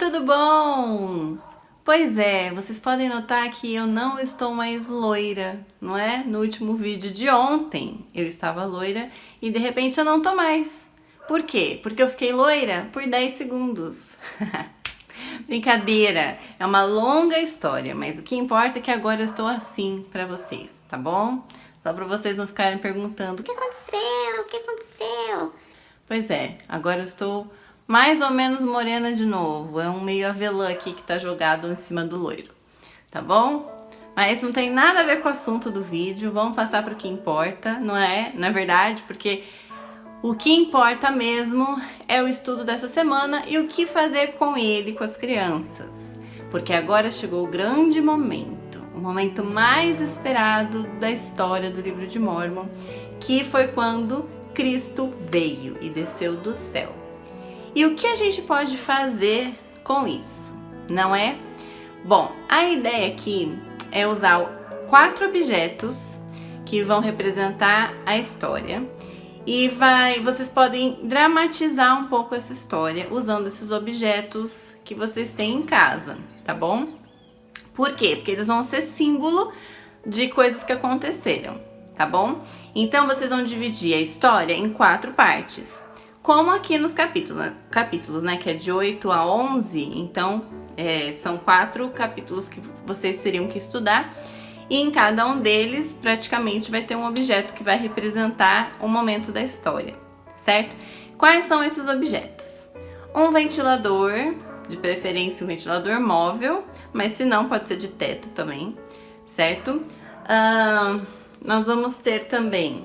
tudo bom? Pois é, vocês podem notar que eu não estou mais loira, não é? No último vídeo de ontem eu estava loira e de repente eu não tô mais. Por quê? Porque eu fiquei loira por 10 segundos. Brincadeira, é uma longa história, mas o que importa é que agora eu estou assim pra vocês, tá bom? Só pra vocês não ficarem perguntando o que aconteceu, o que aconteceu. Pois é, agora eu estou mais ou menos morena de novo, é um meio avelã aqui que tá jogado em cima do loiro, tá bom? Mas não tem nada a ver com o assunto do vídeo, vamos passar para o que importa, não é? Na verdade, porque o que importa mesmo é o estudo dessa semana e o que fazer com ele, com as crianças. Porque agora chegou o grande momento, o momento mais esperado da história do livro de Mórmon, que foi quando Cristo veio e desceu do céu. E o que a gente pode fazer com isso, não é? Bom, a ideia aqui é usar 4 objetos que vão representar a história e vocês podem dramatizar um pouco essa história usando esses objetos que vocês têm em casa, tá bom? Por quê? Porque eles vão ser símbolo de coisas que aconteceram, tá bom? Então vocês vão dividir a história em 4 partes. Como aqui nos capítulos, né, que é de 8 a 11, então são 4 capítulos que vocês teriam que estudar, e em cada um deles praticamente vai ter um objeto que vai representar um momento da história, certo? Quais são esses objetos? Um ventilador, de preferência um ventilador móvel, mas se não pode ser de teto também, certo? Nós vamos ter também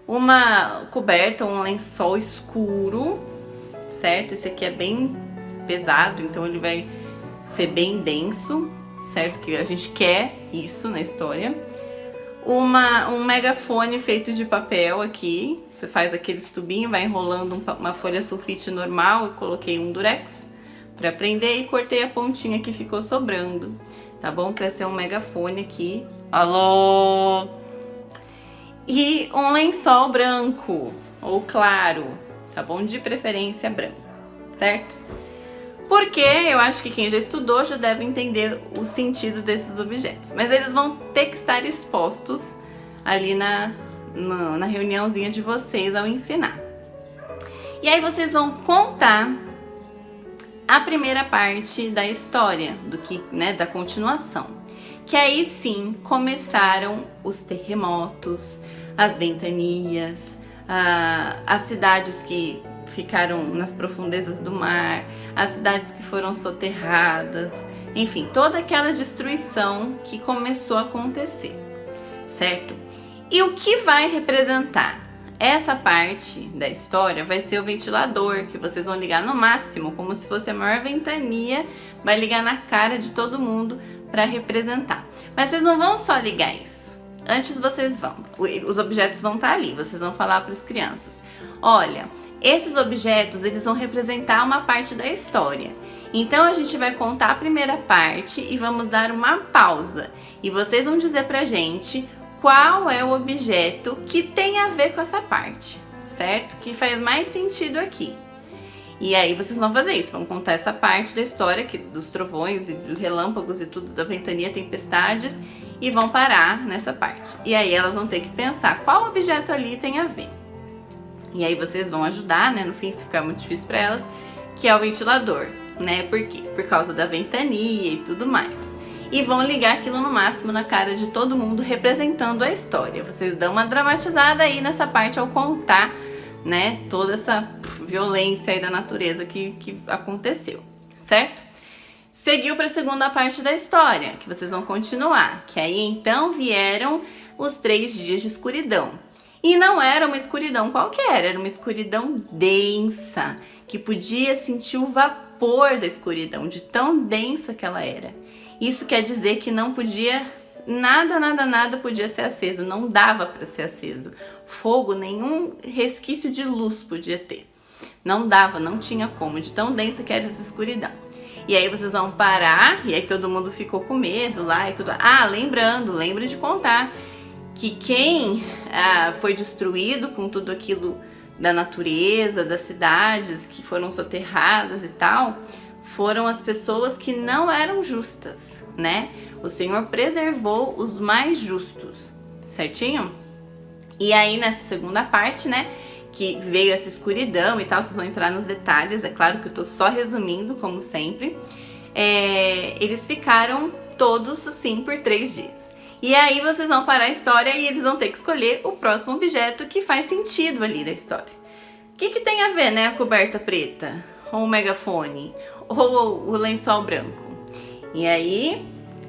uma coberta, um lençol escuro, certo? Esse aqui é bem pesado, então ele vai ser bem denso, certo? Que a gente quer isso na história. Um megafone feito de papel aqui, você faz aqueles tubinhos, vai enrolando uma folha sulfite normal, eu coloquei um durex para prender e cortei a pontinha que ficou sobrando, tá bom? Para ser um megafone aqui. Alô? E um lençol branco ou claro, tá bom? De preferência branco, certo? Porque eu acho que quem já estudou já deve entender o sentido desses objetos. Mas eles vão ter que estar expostos ali na reuniãozinha de vocês ao ensinar. E aí vocês vão contar a primeira parte da história, da continuação. Que aí sim começaram os terremotos, as ventanias, as cidades que ficaram nas profundezas do mar, as cidades que foram soterradas, enfim, toda aquela destruição que começou a acontecer, certo? E o que vai representar essa parte da história vai ser o ventilador, que vocês vão ligar no máximo, como se fosse a maior ventania, vai ligar na cara de todo mundo para representar. Mas vocês não vão só ligar isso. Antes os objetos vão estar ali, vocês vão falar para as crianças: olha, esses objetos eles vão representar uma parte da história. Então a gente vai contar a primeira parte e vamos dar uma pausa. E vocês vão dizer pra gente qual é o objeto que tem a ver com essa parte, certo? Que faz mais sentido aqui. E aí vocês vão fazer isso, vão contar essa parte da história, dos trovões e dos relâmpagos e tudo, da ventania, tempestades, e vão parar nessa parte. E aí elas vão ter que pensar qual objeto ali tem a ver. E aí vocês vão ajudar, né, no fim, se ficar muito difícil para elas, que é o ventilador, né? Por quê? Por causa da ventania e tudo mais. E vão ligar aquilo no máximo na cara de todo mundo, representando a história. Vocês dão uma dramatizada aí nessa parte ao contar, né, toda essa violência aí da natureza que aconteceu, certo? Seguiu para a segunda parte da história, que vocês vão continuar, que aí então vieram os 3 dias de escuridão. E não era uma escuridão qualquer, era uma escuridão densa, que podia sentir o vapor da escuridão, de tão densa que ela era. Isso quer dizer que não podia, nada podia ser aceso, não dava para ser aceso. Fogo, nenhum resquício de luz podia ter. Não dava, não tinha como, de tão densa que era essa escuridão. E aí vocês vão parar, e aí todo mundo ficou com medo lá e tudo. Lembre de contar que quem foi destruído com tudo aquilo da natureza, das cidades que foram soterradas e tal, foram as pessoas que não eram justas, né? O Senhor preservou os mais justos, certinho? E aí nessa segunda parte, né, que veio essa escuridão e tal, vocês vão entrar nos detalhes, é claro que eu tô só resumindo, como sempre. Eles ficaram todos assim por 3 dias. E aí vocês vão parar a história e eles vão ter que escolher o próximo objeto que faz sentido ali da história. O que tem a ver, né, a coberta preta, ou o megafone, ou o lençol branco? E aí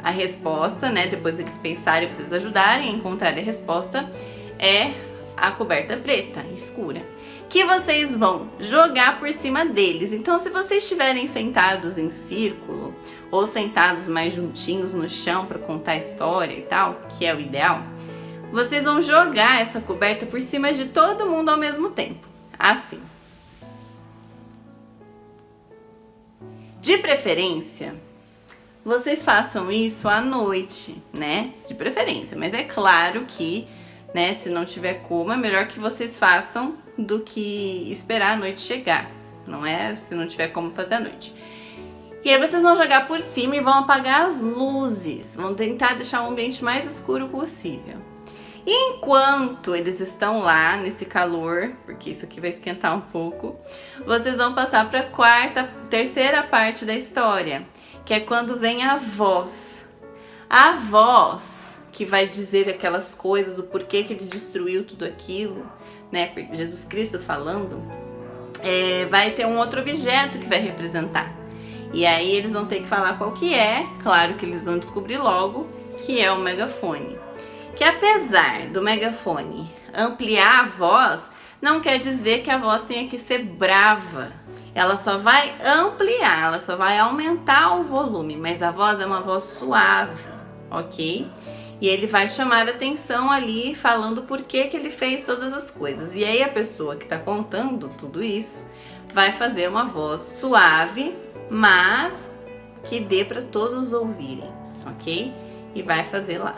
a resposta, né, depois eles pensarem e vocês ajudarem a encontrar a resposta, é a coberta preta, escura, que vocês vão jogar por cima deles. Então, se vocês estiverem sentados em círculo ou sentados mais juntinhos no chão para contar a história e tal, que é o ideal, vocês vão jogar essa coberta por cima de todo mundo ao mesmo tempo, assim. De preferência, vocês façam isso à noite, né? De preferência, mas é claro que, né, se não tiver como, é melhor que vocês façam do que esperar a noite chegar, não é? Se não tiver como fazer à noite. E aí vocês vão jogar por cima e vão apagar as luzes, vão tentar deixar o ambiente mais escuro possível. E enquanto eles estão lá nesse calor, porque isso aqui vai esquentar um pouco, vocês vão passar para a terceira parte da história, que é quando vem a voz. A voz que vai dizer aquelas coisas do porquê que ele destruiu tudo aquilo, né? Jesus Cristo falando, vai ter um outro objeto que vai representar. E aí eles vão ter que falar qual que é, claro que eles vão descobrir logo, que é o megafone. Que apesar do megafone ampliar a voz, não quer dizer que a voz tenha que ser brava. Ela só vai ampliar, ela só vai aumentar o volume, mas a voz é uma voz suave, ok? E ele vai chamar a atenção ali, falando por que ele fez todas as coisas. E aí a pessoa que está contando tudo isso vai fazer uma voz suave, mas que dê para todos ouvirem, ok? E vai fazer lá.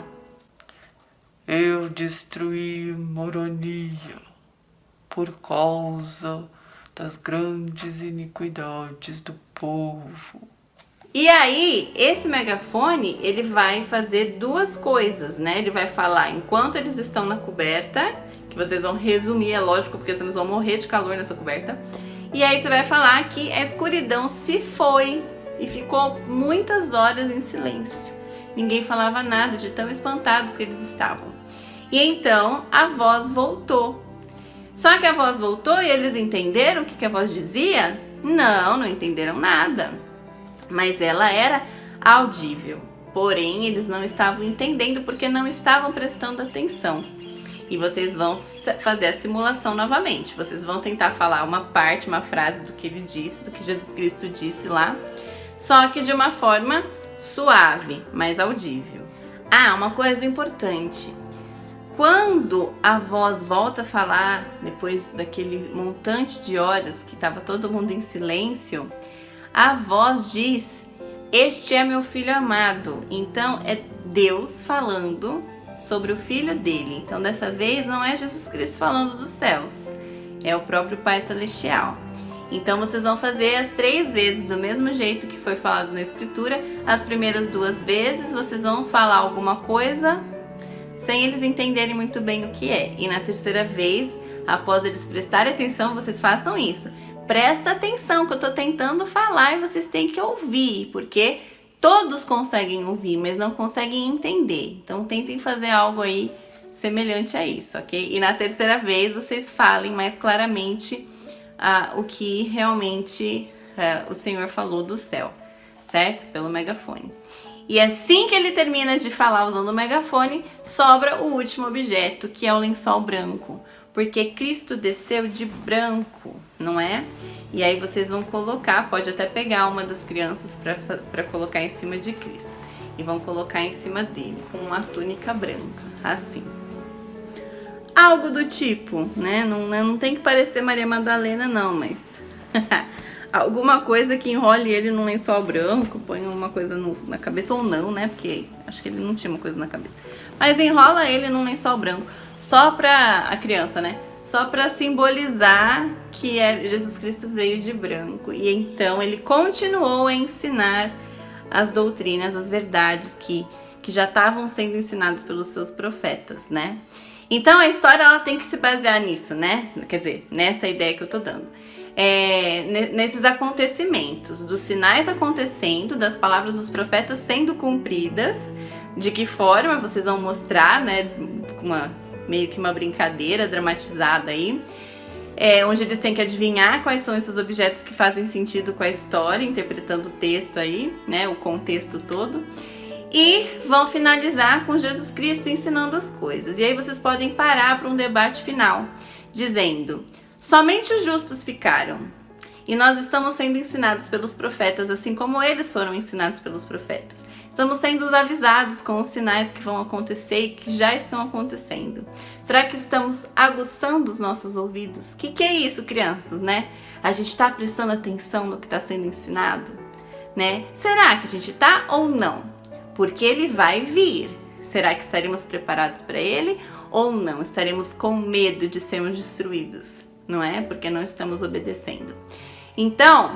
Eu destruí Moronia por causa das grandes iniquidades do povo. E aí, esse megafone, ele vai fazer 2 coisas, né? Ele vai falar enquanto eles estão na coberta, que vocês vão resumir, é lógico, porque senão eles vão morrer de calor nessa coberta. E aí você vai falar que a escuridão se foi e ficou muitas horas em silêncio. Ninguém falava nada, de tão espantados que eles estavam. E então a voz voltou. Só que a voz voltou e eles entenderam o que a voz dizia? Não entenderam nada. Mas ela era audível. Porém, eles não estavam entendendo porque não estavam prestando atenção. E vocês vão fazer a simulação novamente. Vocês vão tentar falar uma parte, uma frase do que ele disse, do que Jesus Cristo disse lá, só que de uma forma suave, mais audível. Ah, uma coisa importante. Quando a voz volta a falar, depois daquele montante de horas que estava todo mundo em silêncio, a voz diz: "Este é meu filho amado". Então é Deus falando sobre o filho dele. Então dessa vez não é Jesus Cristo falando dos céus, é o próprio Pai Celestial. Então vocês vão fazer as 3 vezes do mesmo jeito que foi falado na escritura. As primeiras 2 vezes vocês vão falar alguma coisa sem eles entenderem muito bem o que é. E na terceira vez, após eles prestarem atenção, vocês façam isso. Presta atenção que eu tô tentando falar e vocês têm que ouvir, porque todos conseguem ouvir, mas não conseguem entender. Então tentem fazer algo aí semelhante a isso, ok? E na terceira vez vocês falem mais claramente o que realmente o Senhor falou do céu, certo? Pelo megafone. E assim que ele termina de falar usando o megafone, sobra o último objeto, que é o lençol branco. Porque Cristo desceu de branco, não é? E aí vocês vão colocar, pode até pegar uma das crianças para colocar em cima de Cristo. E vão colocar em cima dele, com uma túnica branca, assim. Algo do tipo, né? Não tem que parecer Maria Madalena não, mas... alguma coisa que enrole ele num lençol branco, põe uma coisa na cabeça, ou não, né? Porque acho que ele não tinha uma coisa na cabeça. Mas enrola ele num lençol branco, só pra a criança, né? só para simbolizar que Jesus Cristo veio de branco. E então ele continuou a ensinar as doutrinas, as verdades que já estavam sendo ensinadas pelos seus profetas, né? Então a história ela tem que se basear nisso, né? Quer dizer, nessa ideia que eu tô dando. Nesses acontecimentos, dos sinais acontecendo, das palavras dos profetas sendo cumpridas, de que forma vocês vão mostrar, né? Meio que uma brincadeira dramatizada aí, onde eles têm que adivinhar quais são esses objetos que fazem sentido com a história, interpretando o texto aí, né? O contexto todo. E vão finalizar com Jesus Cristo ensinando as coisas. E aí vocês podem parar para um debate final, dizendo: somente os justos ficaram. E nós estamos sendo ensinados pelos profetas, assim como eles foram ensinados pelos profetas. Estamos sendo avisados com os sinais que vão acontecer e que já estão acontecendo. Será que estamos aguçando os nossos ouvidos? O que é isso, crianças, né? A gente está prestando atenção no que está sendo ensinado, né? Será que a gente está ou não? Porque ele vai vir. Será que estaremos preparados para ele ou não? Estaremos com medo de sermos destruídos, não é? Porque não estamos obedecendo. Então,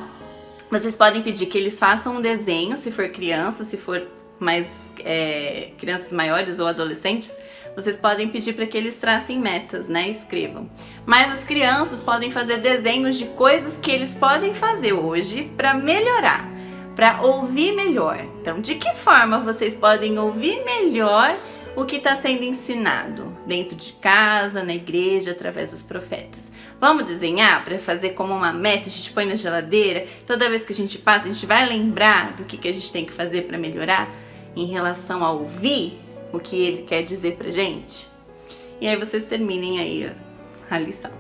vocês podem pedir que eles façam um desenho, se for criança, se for mais crianças maiores ou adolescentes, vocês podem pedir para que eles tracem metas, né? Escrevam. Mas as crianças podem fazer desenhos de coisas que eles podem fazer hoje para melhorar, para ouvir melhor. Então, de que forma vocês podem ouvir melhor o que está sendo ensinado dentro de casa, na igreja, através dos profetas? Vamos desenhar para fazer como uma meta, a gente põe na geladeira, toda vez que a gente passa, a gente vai lembrar do que a gente tem que fazer para melhorar em relação a ouvir o que ele quer dizer pra gente? E aí vocês terminem aí a lição.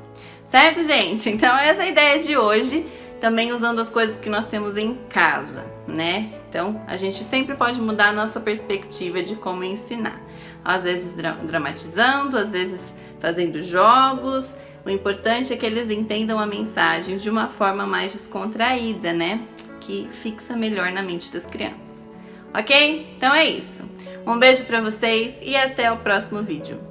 Certo, gente? Então essa é a ideia de hoje, também usando as coisas que nós temos em casa, né? Então a gente sempre pode mudar a nossa perspectiva de como ensinar. Às vezes dramatizando, às vezes fazendo jogos. O importante é que eles entendam a mensagem de uma forma mais descontraída, né? Que fixa melhor na mente das crianças. Ok? Então é isso. Um beijo pra vocês e até o próximo vídeo.